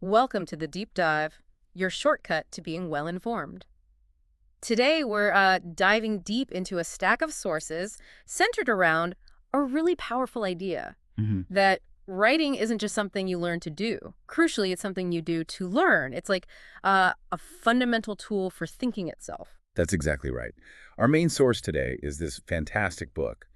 Welcome to the Deep Dive, your shortcut to being well-informed. Today, we're diving deep into a stack of sources centered around a really powerful idea hmm that writing isn't just something you learn to do. Crucially, it's something you do to learn. It's like a fundamental tool for thinking itself. That's exactly right. Our main source today is this fantastic book,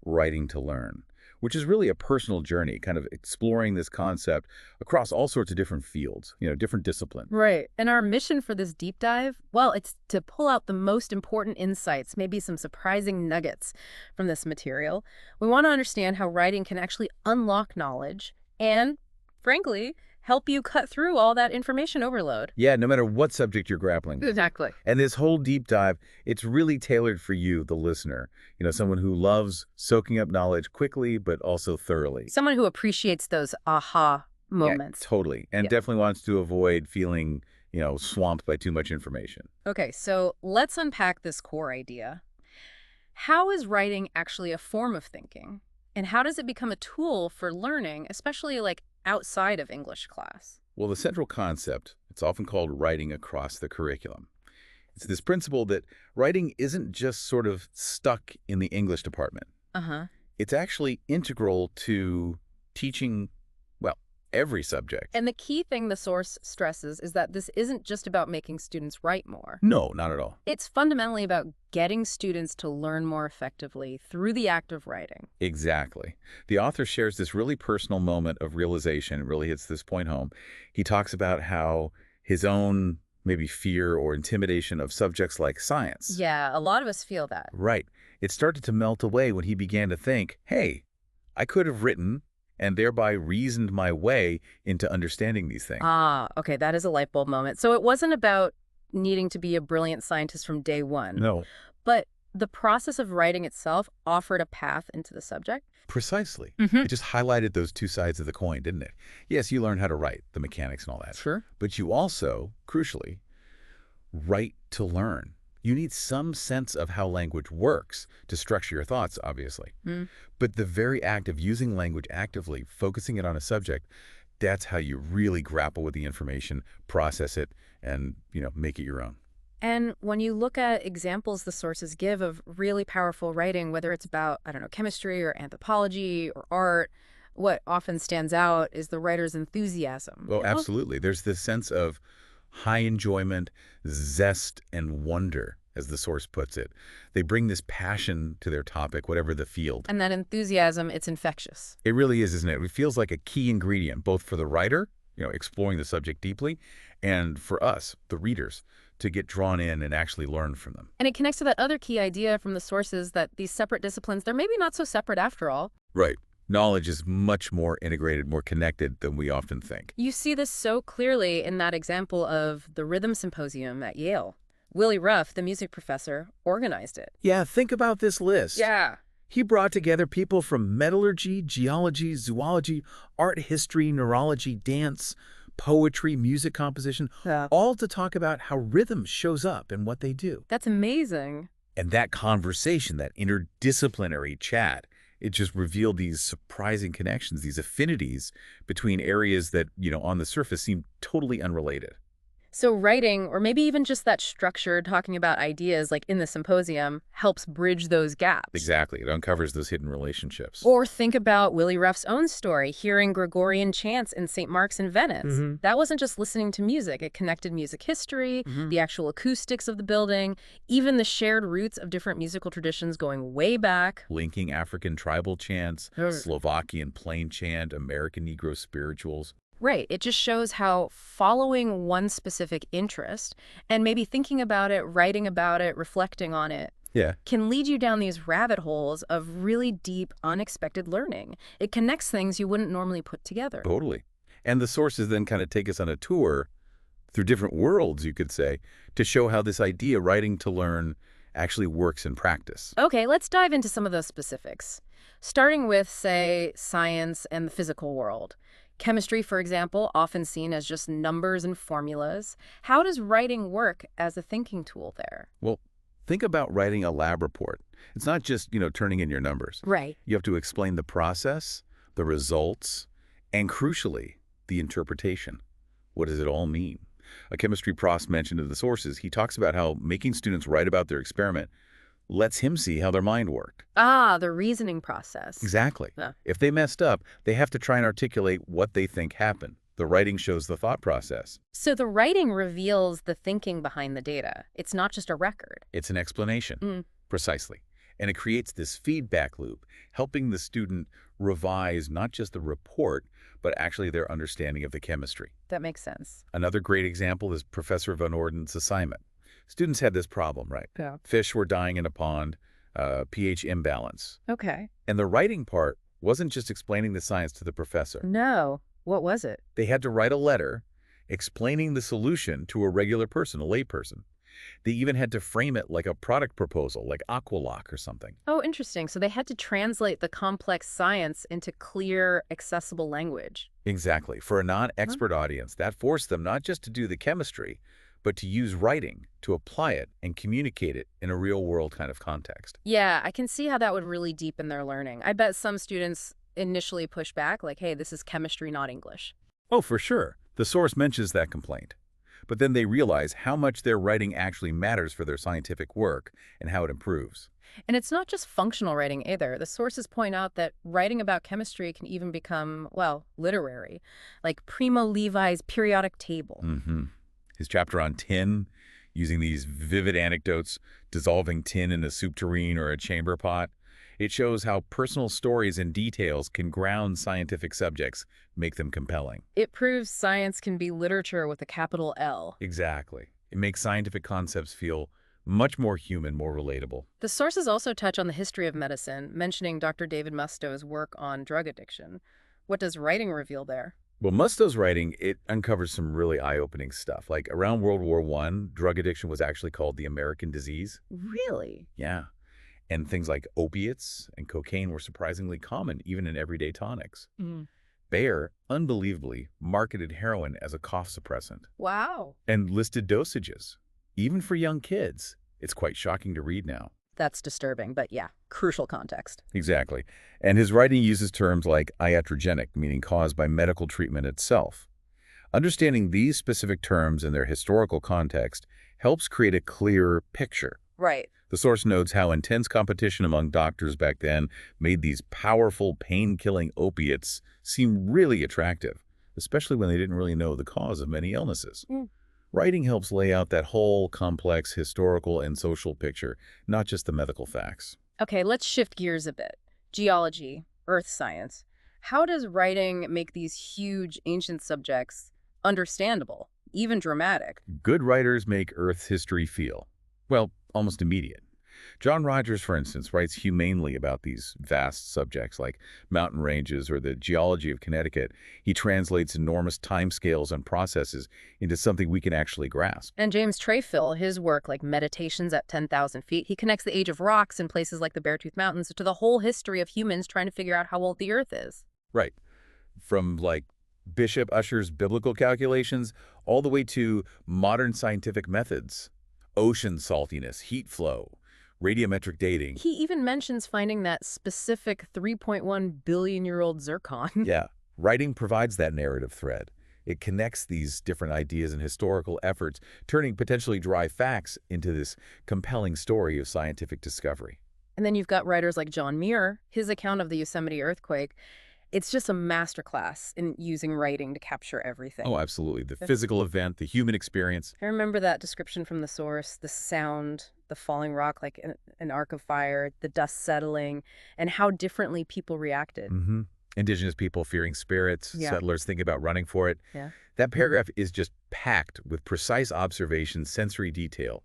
Writing to Learn, which is really a personal journey, kind of exploring this concept across all sorts of different fields, different disciplines. Right. And our mission for this deep dive, well, it's to pull out the most important insights, maybe some surprising nuggets from this material. We want to understand how writing can actually unlock knowledge and, frankly, help you cut through all that information overload. Yeah, no matter what subject you're grappling with. Exactly. And this whole deep dive, it's really tailored for you, the listener, someone who loves soaking up knowledge quickly, but also thoroughly. Someone who appreciates those aha Yeah, moments. totally. And Yeah. definitely wants to avoid feeling, swamped by too much information. Okay, so let's unpack this core idea. How is writing actually a form of thinking? And how does it become a tool for learning, especially like outside of English class? Well, the central concept, it's often called writing across the curriculum. It's this principle that writing isn't just sort of stuck in the English department. Uh-huh. It's actually integral to teaching, well, every subject. And the key thing the source stresses is that this isn't just about making students write more. No, not at all. It's fundamentally about getting students to learn more effectively through the act of writing. Exactly. The author shares this really personal moment of realization, really hits this point home. He talks about how his own maybe fear or intimidation of subjects like science. Yeah, a lot of us feel that. Right. It started to melt away when he began to think, hey, I could have written and thereby reasoned my way into understanding these things. Ah, okay, that is a light bulb moment. So it wasn't about needing to be a brilliant scientist from day one, No, but the process of writing itself offered a path into the subject. precisely. Mm-hmm. It just highlighted those two sides of the coin, didn't it? Yes, you learned how to write, the mechanics and all that. Sure. But you also, crucially, write to learn. You need some sense of how language works to structure your thoughts, obviously. Mm. But the very act of using language actively, focusing it on a subject, that's how you really grapple with the information, process it, and, make it your own. And when you look at examples the sources give of really powerful writing, whether it's about, I don't know, chemistry or anthropology or art, what often stands out is the writer's enthusiasm. Well, absolutely. There's this sense of high enjoyment, zest, and wonder, as the source puts it. They bring this passion to their topic, whatever the field. And that enthusiasm, it's infectious. It really is, isn't it? It feels like a key ingredient, both for the writer, exploring the subject deeply, and for us, the readers, to get drawn in and actually learn from them. And it connects to that other key idea from the sources that these separate disciplines, they're maybe not so separate after all. Right. Knowledge is much more integrated, more connected than we often think. You see this so clearly in that example of the Rhythm Symposium at Yale. Willie Ruff, the music professor, organized it. Yeah, think about this list. Yeah. He brought together people from metallurgy, geology, zoology, art history, neurology, dance, poetry, music composition, all to talk about how rhythm shows up in what they do. That's amazing. And that conversation, that interdisciplinary chat, it just revealed these surprising connections, these affinities between areas that, on the surface seem totally unrelated. So writing, or maybe even just that structure, talking about ideas like in the symposium, helps bridge those gaps. Exactly. It uncovers those hidden relationships. Or think about Willie Ruff's own story, hearing Gregorian chants in St. Mark's in Venice. That wasn't just listening to music. It connected music history, the actual acoustics of the building, even the shared roots of different musical traditions going way back. Linking African tribal chants, Slovakian plain chant, American Negro spirituals. Right. It just shows how following one specific interest and maybe thinking about it, writing about it, reflecting on it, Yeah. can lead you down these rabbit holes of really deep, unexpected learning. It connects things you wouldn't normally put together. Totally. And the sources then kind of take us on a tour through different worlds, you could say, to show how this idea, writing to learn, actually works in practice. Okay, let's dive into some of those specifics. Starting with, say, science and the physical world. Chemistry, for example, often seen as just numbers and formulas. How does writing work as a thinking tool there? Well, think about writing a lab report. It's not just, turning in your numbers. Right. You have to explain the process, the results, and crucially, the interpretation. What does it all mean? A chemistry prof mentioned in the sources, he talks about how making students write about their experiment lets him see how their mind worked. Ah, the reasoning process. Exactly. Yeah. If they messed up, they have to try and articulate what they think happened. The writing shows the thought process. So the writing reveals the thinking behind the data. It's not just a record. It's an explanation. Mm, Precisely. And it creates this feedback loop, helping the student revise not just the report, but actually their understanding of the chemistry. that makes sense. Another great example is Professor Van Orden's assignment. Students had this problem, right? Yeah. Fish were dying in a pond, pH imbalance. Okay. And the writing part wasn't just explaining the science to the professor. No. What was it? They had to write a letter explaining the solution to a regular person, a layperson. They even had to frame it like a product proposal, like Aqualock or something. Oh, interesting. So they had to translate the complex science into clear, accessible language. Exactly. For a non-expert audience, that forced them not just to do the chemistry, but to use writing to apply it and communicate it in a real-world kind of context. Yeah, I can see how that would really deepen their learning. I bet some students initially push back, like, hey, this is chemistry, not English. Oh, for sure. The source mentions that complaint. But then they realize how much their writing actually matters for their scientific work and how it improves. And it's not just functional writing either. The sources point out that writing about chemistry can even become, well, literary, like Primo Levi's periodic table. His chapter on tin, using these vivid anecdotes, dissolving tin in a soup tureen or a chamber pot, it shows how personal stories and details can ground scientific subjects, make them compelling. It proves science can be literature with a capital L. Exactly. It makes scientific concepts feel much more human, more relatable. The sources also touch on the history of medicine, mentioning Dr. David Mustow's work on drug addiction. What does writing reveal there? Well, Mustow's writing, it uncovers some really eye-opening stuff. Like around World War I, drug addiction was actually called the American disease. Really? Yeah. And things like opiates and cocaine were surprisingly common, even in everyday tonics. Bayer, unbelievably, marketed heroin as a cough suppressant Wow. and listed dosages, even for young kids. It's quite shocking to read now. That's disturbing, but yeah, crucial context. Exactly. And his writing uses terms like iatrogenic, meaning caused by medical treatment itself. Understanding these specific terms in their historical context helps create a clearer picture. Right. The source notes how intense competition among doctors back then made these powerful, pain-killing opiates seem really attractive, especially when they didn't really know the cause of many illnesses. Writing helps lay out that whole complex historical and social picture, not just the medical facts. Okay, let's shift gears a bit. Geology, earth science. How does writing make these huge ancient subjects understandable, even dramatic? Good writers make Earth's history feel, well, almost immediate. John Rogers, for instance, writes humanely about these vast subjects like mountain ranges or the geology of Connecticut. He translates enormous timescales and processes into something we can actually grasp. And James Trayfill, his work like Meditations at 10,000 feet, he connects the age of rocks in places like the Beartooth Mountains to the whole history of humans trying to figure out how old the Earth is. Right. From like Bishop Ussher's biblical calculations all the way to modern scientific methods. Ocean saltiness, heat flow, radiometric dating. He even mentions finding that specific 3.1 billion-year-old zircon. Yeah, writing provides that narrative thread. It connects these different ideas and historical efforts, turning potentially dry facts into this compelling story of scientific discovery. And then you've got writers like John Muir, his account of the Yosemite earthquake. It's just a masterclass in using writing to capture everything. Oh, absolutely. The physical event, the human experience. I remember that description from the source, the sound, the falling rock like an arc of fire, the dust settling, and how differently people reacted. Indigenous people fearing spirits, Yeah. settlers thinking about running for it. Yeah. That paragraph is just packed with precise observation, sensory detail.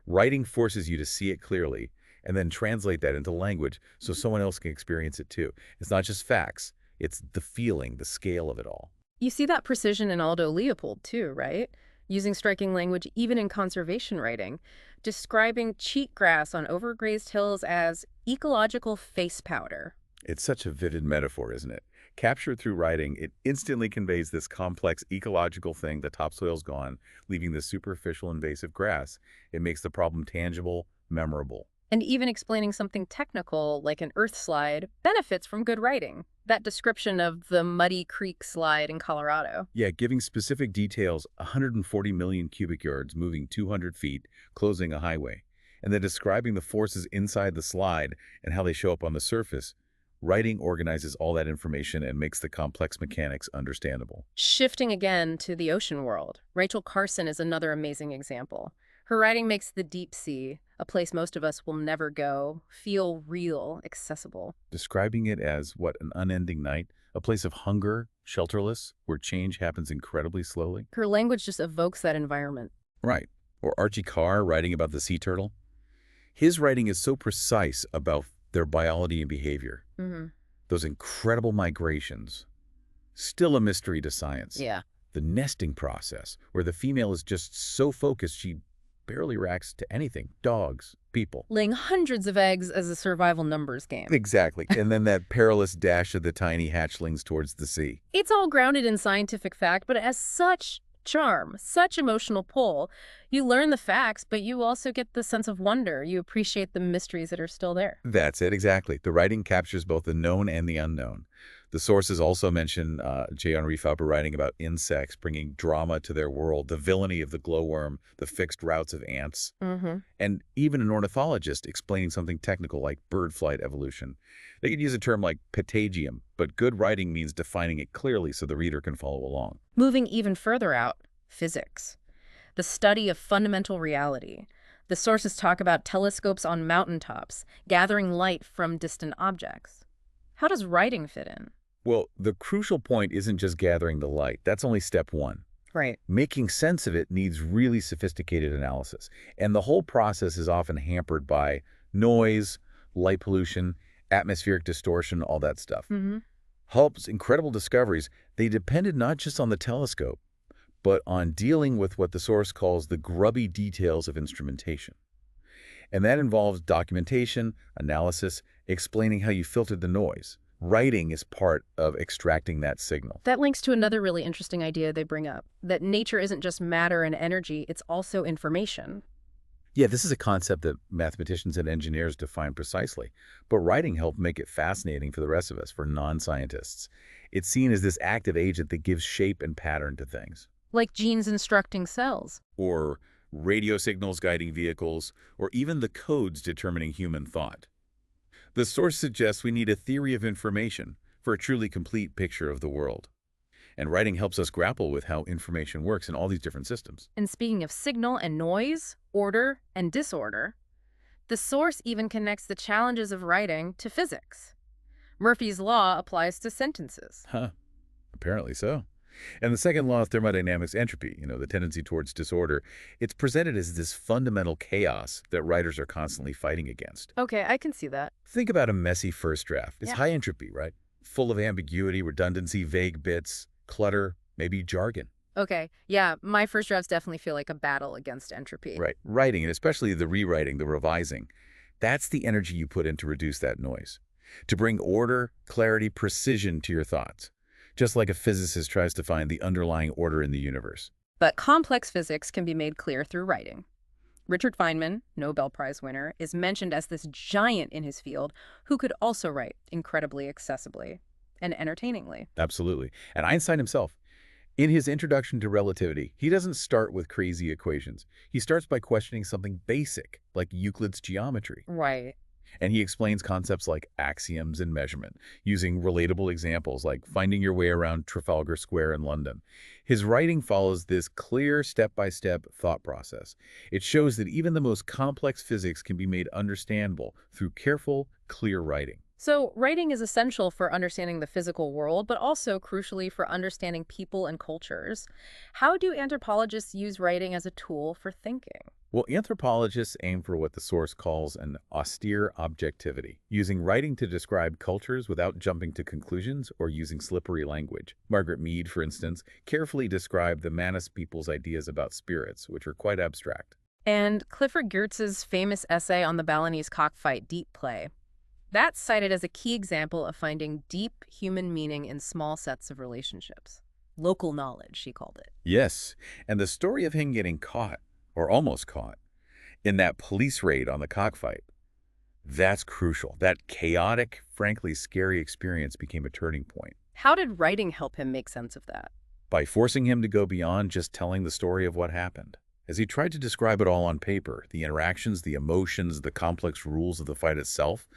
Writing forces you to see it clearly and then translate that into language so someone else can experience it too. It's not just facts. It's the feeling, the scale of it all. You see that precision in Aldo Leopold too, right? Using striking language even in conservation writing, describing cheatgrass on overgrazed hills as ecological face powder. It's such a vivid metaphor, isn't it? Captured through writing, it instantly conveys this complex ecological thing. The topsoil's gone, leaving the superficial invasive grass. It makes the problem tangible, memorable. And even explaining something technical like an earth slide benefits from good writing. That description of the muddy creek slide in Colorado. Yeah, giving specific details, 140 million cubic yards moving 200 feet, closing a highway, and then describing the forces inside the slide and how they show up on the surface. Writing organizes all that information and makes the complex mechanics understandable. Shifting again to the ocean world, Rachel Carson is another amazing example. Her writing makes the deep sea, a place most of us will never go, feel real, accessible. Describing it as, what, an unending night, a place of hunger, shelterless, where change happens incredibly slowly. Her language just evokes that environment. Right. Or Archie Carr writing about the sea turtle. His writing is so precise about their biology and behavior. Mm-hmm. Those incredible migrations. Still a mystery to science. Yeah. The nesting process, where the female is just so focused she barely reacts to anything. Dogs, people. Laying hundreds of eggs as a survival numbers game. Exactly. And then that perilous dash of the tiny hatchlings towards the sea. It's all grounded in scientific fact, but it has such charm, such emotional pull. You learn the facts, but you also get the sense of wonder. You appreciate the mysteries that are still there. That's it, exactly. The writing captures both the known and the unknown. The sources also mention J. Henri Fabre writing about insects, bringing drama to their world, the villainy of the glowworm, the fixed routes of ants, and even an ornithologist explaining something technical like bird flight evolution. They could use a term like patagium, but good writing means defining it clearly so the reader can follow along. Moving even further out, physics. The study of fundamental reality. The sources talk about telescopes on mountaintops, gathering light from distant objects. How does writing fit in? Well, the crucial point isn't just gathering the light. That's only step one. Right. Making sense of it needs really sophisticated analysis, and the whole process is often hampered by noise, light pollution, atmospheric distortion, all that stuff. Hubble's incredible discoveries, they depended not just on the telescope, but on dealing with what the source calls the grubby details of instrumentation. And that involves documentation, analysis, explaining how you filtered the noise. Writing is part of extracting that signal. That links to another really interesting idea they bring up, that nature isn't just matter and energy, it's also information. Yeah, this is a concept that mathematicians and engineers define precisely, but writing helped make it fascinating for the rest of us, for non-scientists. It's seen as this active agent that gives shape and pattern to things. Like genes instructing cells. Or radio signals guiding vehicles, or even the codes determining human thought. The source suggests we need a theory of information for a truly complete picture of the world. And writing helps us grapple with how information works in all these different systems. And speaking of signal and noise, order and disorder, the source even connects the challenges of writing to physics. Murphy's law applies to sentences. Apparently so. And the second law of thermodynamics, entropy, the tendency towards disorder, it's presented as this fundamental chaos that writers are constantly fighting against. Okay, I can see that. Think about a messy first draft. It's Yeah. high entropy, right? Full of ambiguity, redundancy, vague bits, clutter, maybe jargon. Okay, yeah, my first drafts definitely feel like a battle against entropy. Right. Writing, and especially the rewriting, the revising, that's the energy you put in to reduce that noise, to bring order, clarity, precision to your thoughts, just like a physicist tries to find the underlying order in the universe. But complex physics can be made clear through writing. Richard Feynman, Nobel Prize winner, is mentioned as this giant in his field who could also write incredibly accessibly and entertainingly. Absolutely. And Einstein himself, in his introduction to relativity, he doesn't start with crazy equations. He starts by questioning something basic, like Euclid's geometry. Right. And he explains concepts like axioms and measurement, using relatable examples like finding your way around Trafalgar Square in London. His writing follows this clear step-by-step thought process. It shows that even the most complex physics can be made understandable through careful, clear writing. So writing is essential for understanding the physical world, but also crucially for understanding people and cultures. How do anthropologists use writing as a tool for thinking? Well, anthropologists aim for what the source calls an austere objectivity, using writing to describe cultures without jumping to conclusions or using slippery language. Margaret Mead, for instance, carefully described the Manus people's ideas about spirits, which are quite abstract. And Clifford Geertz's famous essay on the Balinese cockfight, Deep Play. That's cited as a key example of finding deep human meaning in small sets of relationships. Local knowledge, she called it. Yes, and the story of him getting caught, or almost caught, in that police raid on the cockfight. That's crucial. That chaotic, frankly scary experience became a turning point. How did writing help him make sense of that? By forcing him to go beyond just telling the story of what happened. As he tried to describe it all on paper, the interactions, the emotions, the complex rules of the fight itself,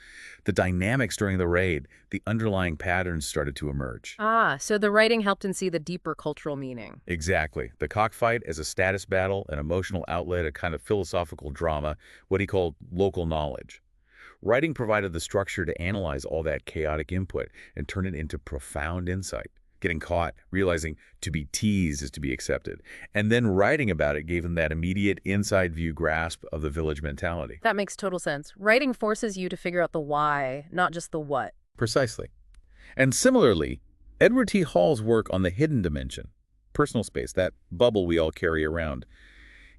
the dynamics during the raid, the underlying patterns started to emerge. Ah, so the writing helped him see the deeper cultural meaning. Exactly. The cockfight as a status battle, an emotional outlet, a kind of philosophical drama, what he called local knowledge. Writing provided the structure to analyze all that chaotic input and turn it into profound insight. Getting caught, realizing to be teased is to be accepted, and then writing about it gave him that immediate inside view grasp of the village mentality. That makes total sense. Writing forces you to figure out the why, not just the what. Precisely. And similarly, Edward T. Hall's work on the hidden dimension, personal space, that bubble we all carry around,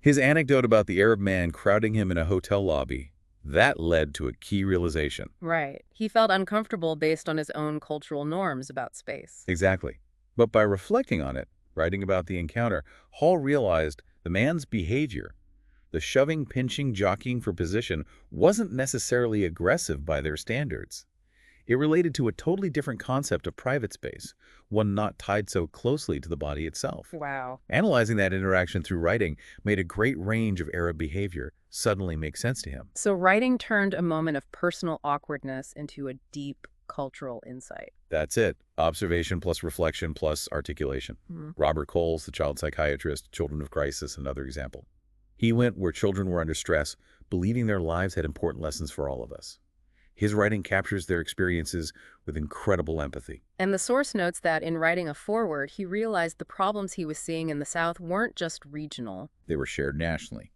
his anecdote about the Arab man crowding him in a hotel lobby, that led to a key realization. Right. He felt uncomfortable based on his own cultural norms about space. Exactly. But by reflecting on it, writing about the encounter, Hall realized the man's behavior, the shoving, pinching, jockeying for position, wasn't necessarily aggressive by their standards. It related to a totally different concept of private space, one not tied so closely to the body itself. Wow. Analyzing that interaction through writing made a great range of Arab behavior suddenly make sense to him. So writing turned a moment of personal awkwardness into a deep cultural insight. That's it. Observation plus reflection plus articulation. Robert Coles, the child psychiatrist, Children of Crisis, another example. He went where children were under stress, believing their lives had important lessons for all of us. His writing captures their experiences with incredible empathy. And the source notes that in writing a foreword, he realized the problems he was seeing in the South weren't just regional. They were shared nationally.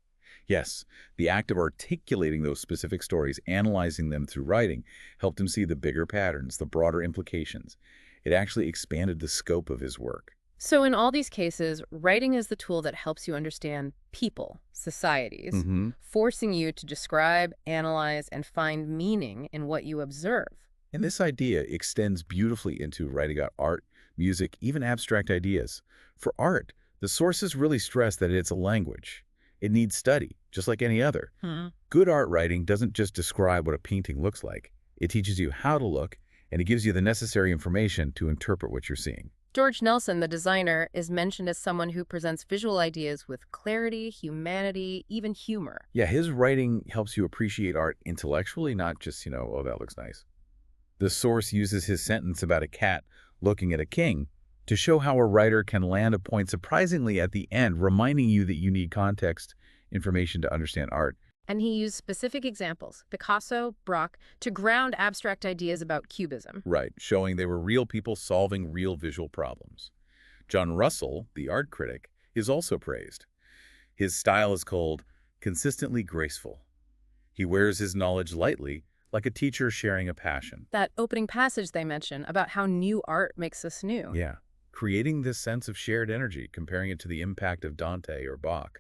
Yes, the act of articulating those specific stories, analyzing them through writing, helped him see the bigger patterns, the broader implications. It actually expanded the scope of his work. So in all these cases, writing is the tool that helps you understand people, societies, forcing you to describe, analyze, and find meaning in what you observe. And this idea extends beautifully into writing about art, music, even abstract ideas. For art, the sources really stress that it's a language. It needs study, just like any other. Good art writing doesn't just describe what a painting looks like. It teaches you how to look, and it gives you the necessary information to interpret what you're seeing. George Nelson, the designer, is mentioned as someone who presents visual ideas with clarity, humanity, even humor. Yeah, his writing helps you appreciate art intellectually, not just, oh, that looks nice. The source uses his sentence about a cat looking at a king to show how a writer can land a point surprisingly at the end, reminding you that you need context information to understand art. And he used specific examples, Picasso, Braque, to ground abstract ideas about Cubism. Right, showing they were real people solving real visual problems. John Russell, the art critic, is also praised. His style is called consistently graceful. He wears his knowledge lightly, like a teacher sharing a passion. That opening passage they mention about how new art makes us new. Yeah, creating this sense of shared energy, comparing it to the impact of Dante or Bach.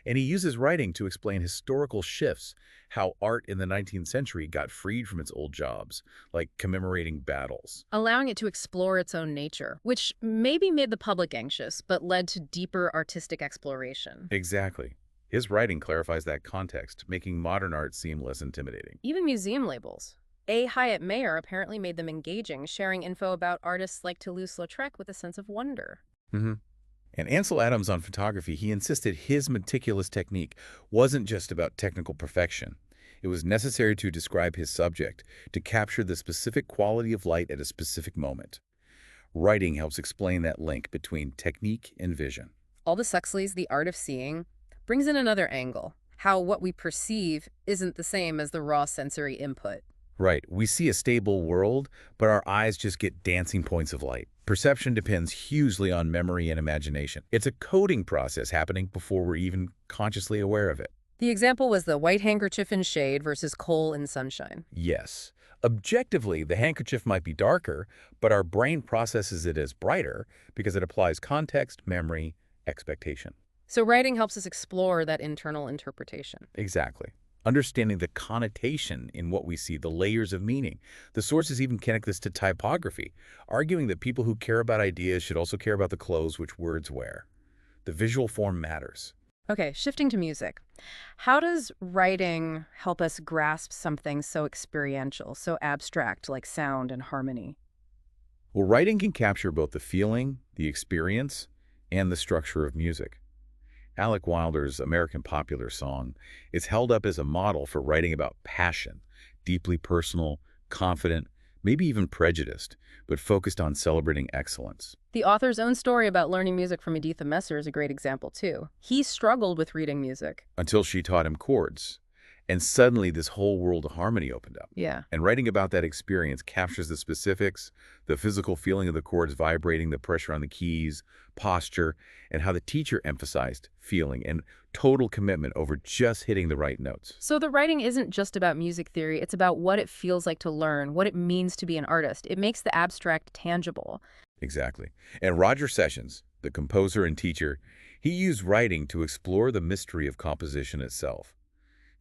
And he uses writing to explain historical shifts, how art in the 19th century got freed from its old jobs, like commemorating battles. Allowing it to explore its own nature, which maybe made the public anxious, but led to deeper artistic exploration. Exactly. His writing clarifies that context, making modern art seem less intimidating. Even museum labels. A. Hyatt Mayer apparently made them engaging, sharing info about artists like Toulouse-Lautrec with a sense of wonder. And Ansel Adams on photography, he insisted his meticulous technique wasn't just about technical perfection. It was necessary to describe his subject, to capture the specific quality of light at a specific moment. Writing helps explain that link between technique and vision. Aldous Huxley's The Art of Seeing brings in another angle, how what we perceive isn't the same as the raw sensory input. Right, we see a stable world, but our eyes just get dancing points of light. Perception depends hugely on memory and imagination. It's a coding process happening before we're even consciously aware of it. The example was the white handkerchief in shade versus coal in sunshine. Yes. Objectively, the handkerchief might be darker, but our brain processes it as brighter because it applies context, memory, expectation. So writing helps us explore that internal interpretation. Exactly. Understanding the connotation in what we see, the layers of meaning. The sources even connect this to typography, arguing that people who care about ideas should also care about the clothes which words wear. The visual form matters. Okay, shifting to music. How does writing help us grasp something so experiential, so abstract like sound and harmony? Well, writing can capture both the feeling, the experience, and the structure of music. Alec Wilder's American Popular Song is held up as a model for writing about passion, deeply personal, confident, maybe even prejudiced, but focused on celebrating excellence. The author's own story about learning music from Editha Messer is a great example, too. He struggled with reading music. Until she taught him chords. And suddenly this whole world of harmony opened up. Yeah. And writing about that experience captures the specifics, the physical feeling of the chords vibrating, the pressure on the keys, posture, and how the teacher emphasized feeling and total commitment over just hitting the right notes. So the writing isn't just about music theory, it's about what it feels like to learn, what it means to be an artist. It makes the abstract tangible. Exactly. And Roger Sessions, the composer and teacher, he used writing to explore the mystery of composition itself.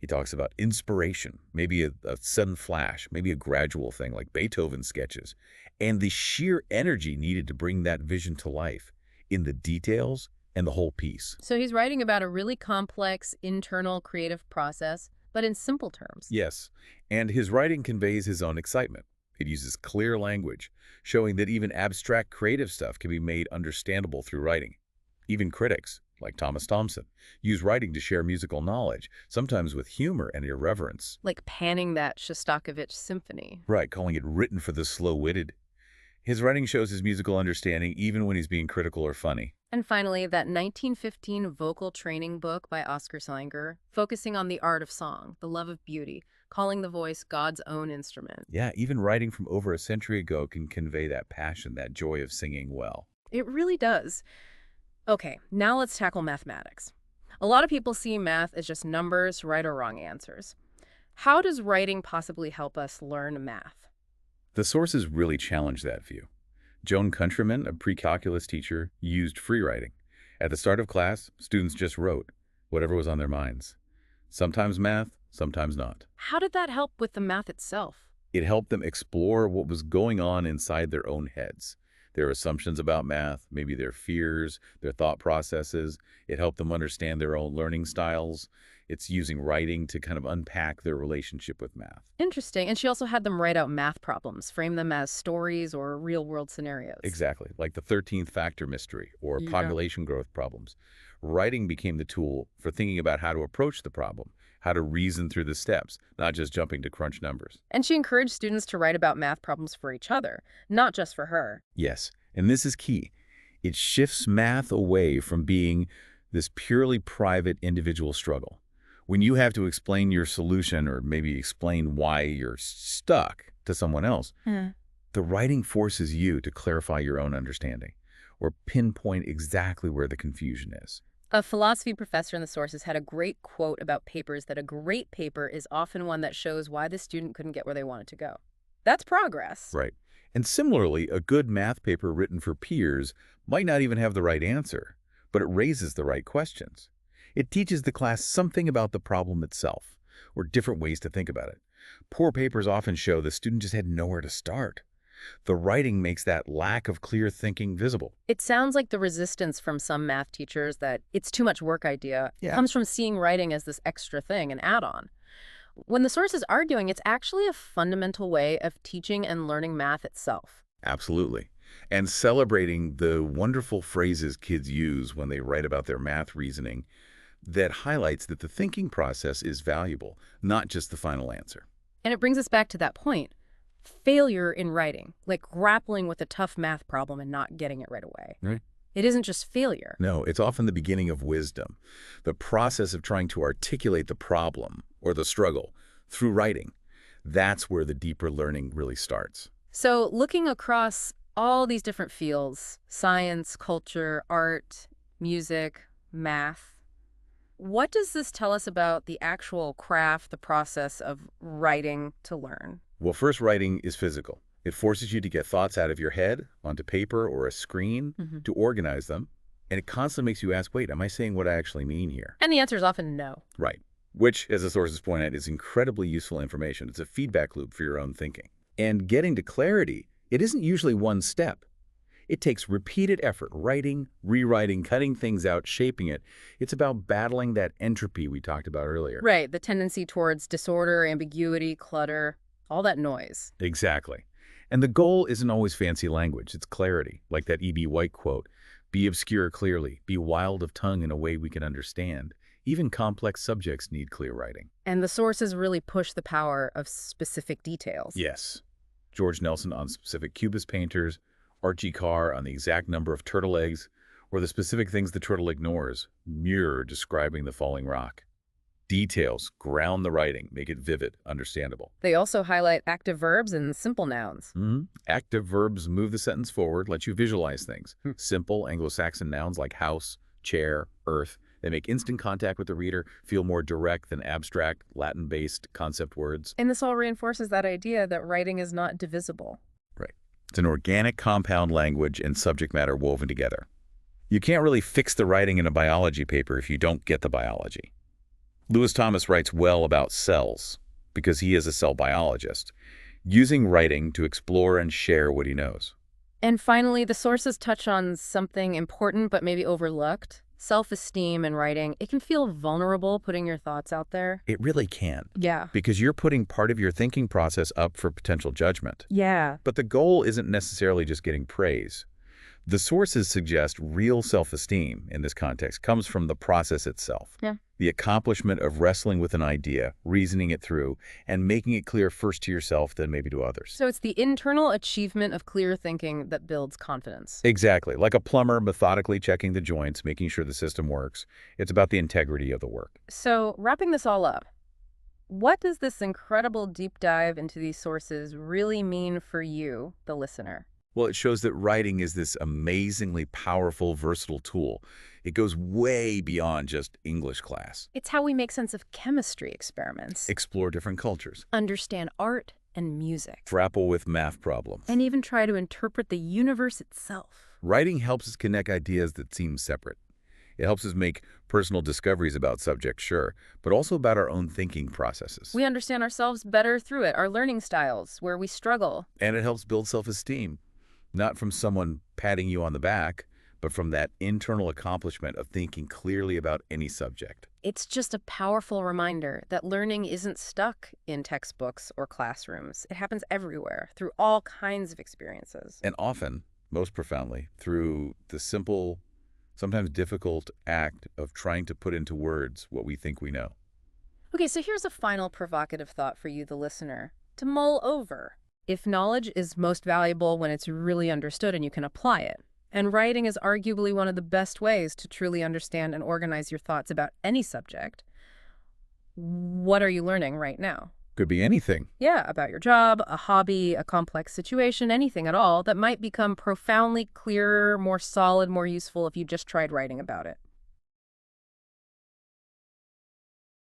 He talks about inspiration, maybe a sudden flash, maybe a gradual thing like Beethoven's sketches, and the sheer energy needed to bring that vision to life in the details and the whole piece. So he's writing about a really complex internal creative process, but in simple terms. Yes, and his writing conveys his own excitement. It uses clear language, showing that even abstract creative stuff can be made understandable through writing. Even critics, like Thomas Thompson, use writing to share musical knowledge, sometimes with humor and irreverence. Like panning that Shostakovich symphony. Right, calling it written for the slow-witted. His writing shows his musical understanding even when he's being critical or funny. And finally, that 1915 vocal training book by Oscar Singer, focusing on the art of song, the love of beauty, calling the voice God's own instrument. Yeah, even writing from over a century ago can convey that passion, that joy of singing well. It really does. Okay, now let's tackle mathematics. A lot of people see math as just numbers, right or wrong answers. How does writing possibly help us learn math? The sources really challenge that view. Joan Countryman, a pre-calculus teacher, used free writing. At the start of class, students just wrote whatever was on their minds. Sometimes math, sometimes not. How did that help with the math itself? It helped them explore what was going on inside their own heads. Their assumptions about math, maybe their fears, their thought processes. It helped them understand their own learning styles. It's using writing to kind of unpack their relationship with math. Interesting. And she also had them write out math problems, frame them as stories or real-world scenarios. Exactly, like the 13th factor mystery or Yeah. population growth problems. Writing became the tool for thinking about how to approach the problem, how to reason through the steps, not just jumping to crunch numbers. And she encouraged students to write about math problems for each other, not just for her. Yes, and this is key. It shifts math away from being this purely private individual struggle. When you have to explain your solution or maybe explain why you're stuck to someone else, the writing forces you to clarify your own understanding or pinpoint exactly where the confusion is. A philosophy professor in the sources had a great quote about papers that a great paper is often one that shows why the student couldn't get where they wanted to go. That's progress. Right. And similarly, a good math paper written for peers might not even have the right answer, but it raises the right questions. It teaches the class something about the problem itself, or different ways to think about it. Poor papers often show the student just had nowhere to start. The writing makes that lack of clear thinking visible. It sounds like the resistance from some math teachers that it's too much work idea Yeah. comes from seeing writing as this extra thing, an add-on. When the source is arguing, it's actually a fundamental way of teaching and learning math itself. Absolutely. And celebrating the wonderful phrases kids use when they write about their math reasoning that highlights that the thinking process is valuable, not just the final answer. And it brings us back to that point. Failure in writing, like grappling with a tough math problem and not getting it right away. Right. It isn't just failure. No, it's often the beginning of wisdom, the process of trying to articulate the problem or the struggle through writing. That's where the deeper learning really starts. So looking across all these different fields, science, culture, art, music, math, what does this tell us about the actual craft, the process of writing to learn? Well, first, writing is physical. It forces you to get thoughts out of your head onto paper or a screen to organize them. And it constantly makes you ask, wait, am I saying what I actually mean here? And the answer is often no. Right. Which, as the sources point out, is incredibly useful information. It's a feedback loop for your own thinking. And getting to clarity, it isn't usually one step. It takes repeated effort, writing, rewriting, cutting things out, shaping it. It's about battling that entropy we talked about earlier. Right, the tendency towards disorder, ambiguity, clutter, all that noise. Exactly. And the goal isn't always fancy language, it's clarity, like that E.B. White quote, "Be obscure clearly, be wild of tongue in a way we can understand." Even complex subjects need clear writing. And the sources really push the power of specific details. Yes. George Nelson on specific cubist painters, Archie Carr on the exact number of turtle eggs, or the specific things the turtle ignores, Muir describing the falling rock. Details ground the writing, make it vivid, understandable. They also highlight active verbs and simple nouns. Active verbs move the sentence forward, let you visualize things. Simple Anglo-Saxon nouns like house, chair, earth, they make instant contact with the reader, feel more direct than abstract, Latin-based concept words. And this all reinforces that idea that writing is not divisible. Right. It's an organic compound language and subject matter woven together. You can't really fix the writing in a biology paper if you don't get the biology. Lewis Thomas writes well about cells because he is a cell biologist, using writing to explore and share what he knows. And finally, the sources touch on something important but maybe overlooked. Self-esteem in writing. It can feel vulnerable putting your thoughts out there. It really can. Yeah. Because you're putting part of your thinking process up for potential judgment. Yeah. But the goal isn't necessarily just getting praise. The sources suggest real self-esteem in this context comes from the process itself. Yeah. The accomplishment of wrestling with an idea, reasoning it through, and making it clear first to yourself, then maybe to others. So it's the internal achievement of clear thinking that builds confidence. Exactly. Like a plumber methodically checking the joints, making sure the system works. It's about the integrity of the work. So wrapping this all up, what does this incredible deep dive into these sources really mean for you, the listener? Well, it shows that writing is this amazingly powerful, versatile tool. It goes way beyond just English class. It's how we make sense of chemistry experiments, Explore different cultures. understand art and music, Grapple with math problems. and even try to interpret the universe itself. Writing helps us connect ideas that seem separate. It helps us make personal discoveries about subjects, sure, but also about our own thinking processes. We understand ourselves better through it, our learning styles, where we struggle. And it helps build self-esteem, not from someone patting you on the back, but from that internal accomplishment of thinking clearly about any subject. It's just a powerful reminder that learning isn't stuck in textbooks or classrooms. It happens everywhere, through all kinds of experiences. And often, most profoundly, through the simple, sometimes difficult act of trying to put into words what we think we know. Okay, so here's a final provocative thought for you, the listener, to mull over. If knowledge is most valuable when it's really understood and you can apply it, and writing is arguably one of the best ways to truly understand and organize your thoughts about any subject, what are you learning right now? Could be anything. Yeah, about your job, a hobby, a complex situation, anything at all that might become profoundly clearer, more solid, more useful if you just tried writing about it.